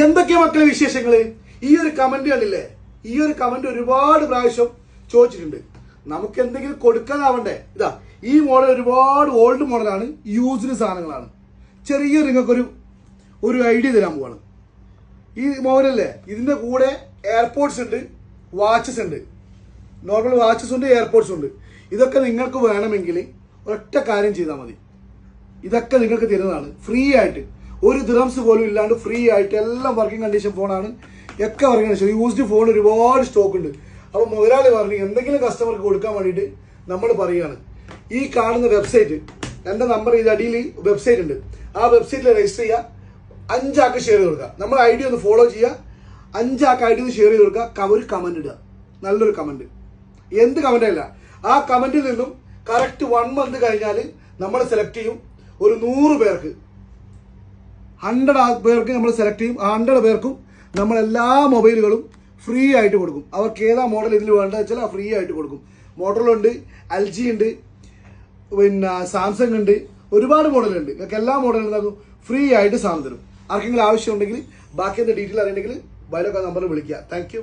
എന്തൊക്കെയാ മക്കളെ വിശേഷങ്ങള്? ഈ ഒരു കമന്റ് കണ്ടില്ലേ? ഈ ഒരു കമന്റ് ഒരുപാട് പ്രാവശ്യം ചോദിച്ചിട്ടുണ്ട്. നമുക്ക് എന്തെങ്കിലും കൊടുക്കാനാവണ്ടേ? ഇതാ ഈ മോഡൽ ഒരുപാട് ഓൾഡ് മോഡലാണ്, യൂസ്ഡ് സാധനങ്ങളാണ്. ചെറിയൊരു നിങ്ങൾക്കൊരു ഐഡിയ തരാൻ പോവാണ്. ഈ മോഡലല്ലേ, ഇതിന്റെ കൂടെ എയർപോർട്സ് ഉണ്ട്, വാച്ചസ് ഉണ്ട്, നോർമൽ വാച്ചസ് ഉണ്ട്, എയർപോർട്സ് ഉണ്ട്. ഇതൊക്കെ നിങ്ങൾക്ക് വേണമെങ്കിൽ ഒറ്റ കാര്യം ചെയ്താൽ മതി. ഇതൊക്കെ നിങ്ങൾക്ക് തരുന്നതാണ് ഫ്രീ ആയിട്ട്, ഒരു ദിറംസ് പോലും ഇല്ലാണ്ട് ഫ്രീ ആയിട്ട്. എല്ലാം വർക്കിംഗ് കണ്ടീഷൻ ഫോണാണ്, ഒക്കെ വർക്കിംഗ് കണ്ടീഷൻ. യൂസ്ഡ് ഫോൺ ഒരുപാട് സ്റ്റോക്ക് ഉണ്ട്. അപ്പോൾ മുതലാളി പറഞ്ഞു എന്തെങ്കിലും കസ്റ്റമർക്ക് കൊടുക്കാൻ വേണ്ടിയിട്ട് നമ്മൾ പറയുകയാണ്, ഈ കാണുന്ന വെബ്സൈറ്റ്, എൻ്റെ നമ്പർ ഇത് അടിയിൽ വെബ്സൈറ്റ് ഉണ്ട്, ആ വെബ്സൈറ്റിൽ രജിസ്റ്റർ ചെയ്യുക, 5 ആൾക്ക് ഷെയർ ചെയ്ത് കൊടുക്കുക. നമ്മൾ ഐ ഡി ഒന്ന് ഫോളോ ചെയ്യുക, 5 ആൾക്ക് ഐ ഡി ഒന്ന് ഷെയർ ചെയ്ത് കൊടുക്കുക, ഒരു കമൻറ്റ് ഇടുക, നല്ലൊരു കമൻറ്റ്, എന്ത് കമൻ്റ് അല്ല. ആ കമൻറ്റിൽ നിന്നും കറക്റ്റ് 1 മന്ത് കഴിഞ്ഞാൽ നമ്മൾ സെലക്ട് ചെയ്യും. ഒരു 100 പേർക്ക്, 100 പേർക്ക് നമ്മൾ സെലക്ട് ചെയ്യും. ആ 100 പേർക്കും നമ്മൾ എല്ലാ മൊബൈലുകളും ഫ്രീ ആയിട്ട് കൊടുക്കും. അവർക്ക് ഏതാ മോഡൽ ഇതിൽ വേണ്ടത് വെച്ചാൽ ഫ്രീ ആയിട്ട് കൊടുക്കും. മോട്ടോറോളുണ്ട്, LG ഉണ്ട്, പിന്നെ സാംസങ് ഉണ്ട്, ഒരുപാട് മോഡലുണ്ട്. നിങ്ങൾക്ക് എല്ലാ മോഡലും ഫ്രീ ആയിട്ട് സാധനം തരും. ആർക്കെങ്കിലും ആവശ്യമുണ്ടെങ്കിൽ ബാക്കി എന്താ ഡീറ്റെയിൽ അറിയണമെങ്കിൽ ബയോലൊക്കെ നമ്പറിൽ വിളിക്കുക. Thank you.